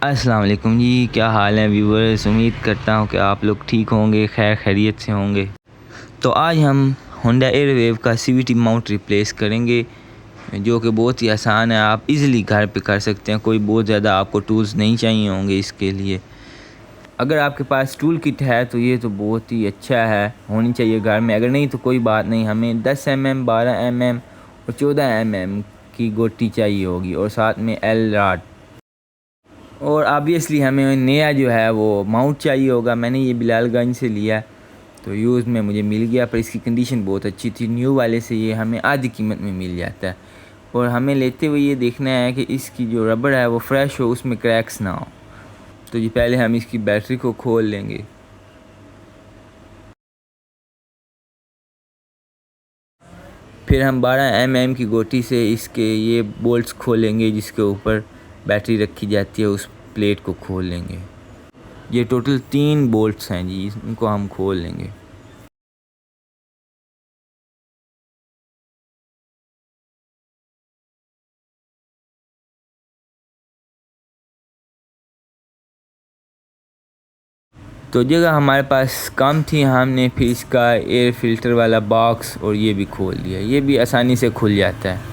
अस्सलाम वालेकुम जी, क्या हाल है व्यूवर्स। उम्मीद करता हूँ कि आप लोग ठीक होंगे, खैर खैरियत से होंगे। तो आज हम होंडा एयरवेव का सीवीटी माउंट रिप्लेस करेंगे, जो कि बहुत ही आसान है। आप इजीली घर पे कर सकते हैं, कोई बहुत ज़्यादा आपको टूल्स नहीं चाहिए होंगे इसके लिए। अगर आपके पास टूल किट है तो ये तो बहुत ही अच्छा है, होनी चाहिए घर में। अगर नहीं तो कोई बात नहीं, हमें 10 mm, 12 mm और 14 mm की गोटी चाहिए होगी, और साथ में एल रॉड। और ऑब्वियसली हमें नया जो है वो माउंट चाहिए होगा। मैंने ये बिलालगंज से लिया, तो यूज़ में मुझे मिल गया, पर इसकी कंडीशन बहुत अच्छी थी। न्यू वाले से ये हमें आधी कीमत में मिल जाता है। और हमें लेते हुए ये देखना है कि इसकी जो रबड़ है वो फ्रेश हो, उसमें क्रैक्स ना हो। तो ये पहले हम इसकी बैटरी को खोल लेंगे। फिर हम 12 mm की गोटी से इसके ये बोल्ट्स खोलेंगे, जिसके ऊपर बैटरी रखी जाती है, उस प्लेट को खोल लेंगे। ये टोटल 3 बोल्ट्स हैं जी, इनको हम खोल लेंगे। तो जगह हमारे पास कम थी, हमने फिर इसका एयर फिल्टर वाला बॉक्स और ये भी खोल लिया। ये भी आसानी से खुल जाता है।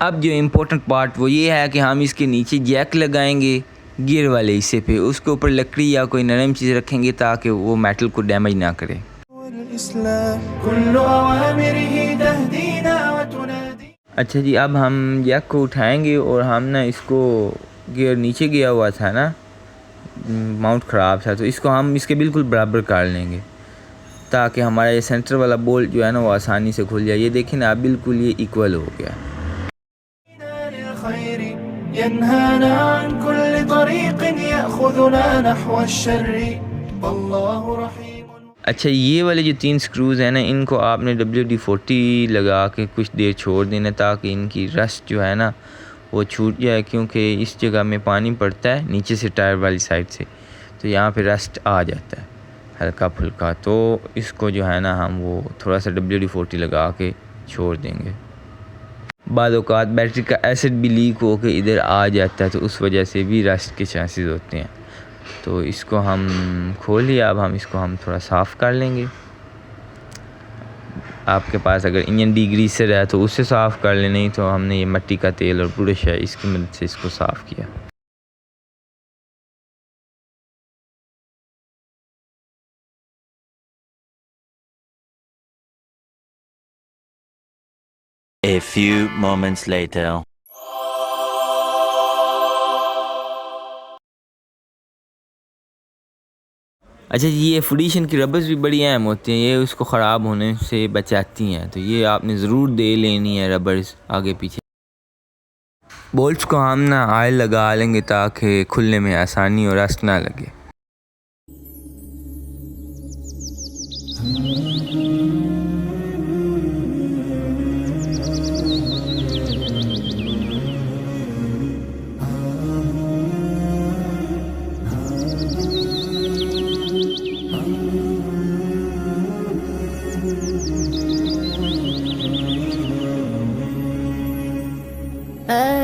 अब जो इम्पोर्टेंट पार्ट वो ये है कि हम इसके नीचे जैक लगाएंगे गियर वाले हिस्से पे, उसके ऊपर लकड़ी या कोई नरम चीज़ रखेंगे ताकि वो मेटल को डैमेज ना करे। अच्छा जी, अब हम जैक को उठाएंगे और हम ना इसको, गियर नीचे गया हुआ था ना, माउंट ख़राब था, तो इसको हम इसके बिल्कुल बराबर कर लेंगे ताकि हमारा ये सेंटर वाला बोल्ट जो है ना वो आसानी से खुल जाए। ये देखिए ना, अब बिल्कुल ये इक्वल हो गया। अच्छा, ये वाले जो 3 स्क्रूज़ हैं ना, इनको आपने WD-40 लगा के कुछ देर छोड़ देना ताकि इनकी रस्ट जो है ना वो छूट जाए, क्योंकि इस जगह में पानी पड़ता है नीचे से टायर वाली साइड से, तो यहाँ पे रस्ट आ जाता है हल्का फुल्का। तो इसको जो है ना हम वो थोड़ा सा WD-40 लगा के छोड़ देंगे। बाद औक़ात बैटरी का एसिड भी लीक हो के इधर आ जाता है, तो उस वजह से भी रस्ट के चांसेस होते हैं। तो इसको हम खोल लिया, अब हम इसको थोड़ा साफ़ कर लेंगे। आपके पास अगर इंजन डिग्रीसर है तो उससे साफ़ कर ले, नहीं तो हमने ये मिट्टी का तेल और ब्रश है, इसकी मदद से इसको साफ़ किया। A few moments later. अच्छा जी, ये फुडीशन की रबर्स भी बड़ी अहम होती हैं, ये उसको ख़राब होने से बचाती हैं, तो ये आपने ज़रूर दे लेनी है रबर्स आगे पीछे। बोल्ट्स को हम ना ऑयल लगा लेंगे ताकि खुलने में आसानी और रस्ट ना लगे।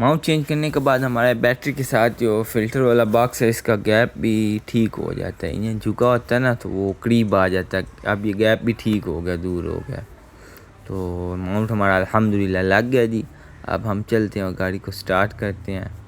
माउंट चेंज करने के बाद हमारा बैटरी के साथ जो फ़िल्टर वाला बॉक्स है इसका गैप भी ठीक हो जाता है। इंजन झुका होता है ना तो वो करीब आ जाता है। अब ये गैप भी ठीक हो गया, दूर हो गया। तो माउंट हमारा अल्हम्दुलिल्लाह लग गया जी। अब हम चलते हैं और गाड़ी को स्टार्ट करते हैं।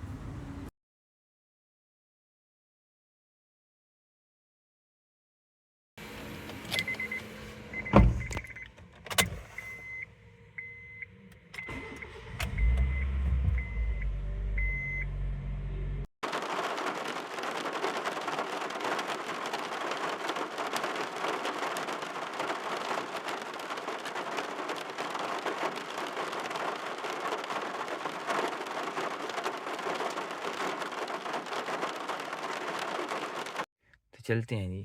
चलते हैं जी।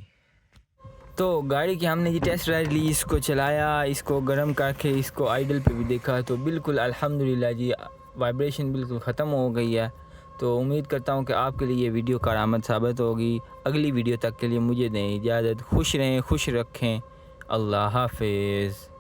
तो गाड़ी की हमने जी टेस्ट राइड ली, इसको चलाया, इसको गर्म करके इसको आइडल पे भी देखा तो बिल्कुल अल्हम्दुलिल्लाह जी वाइब्रेशन बिल्कुल ख़त्म हो गई है। तो उम्मीद करता हूँ कि आपके लिए ये वीडियो करामत साबित होगी। अगली वीडियो तक के लिए मुझे दें इजाज़त। खुश रहें, खुश रखें। अल्लाह हाफिज़।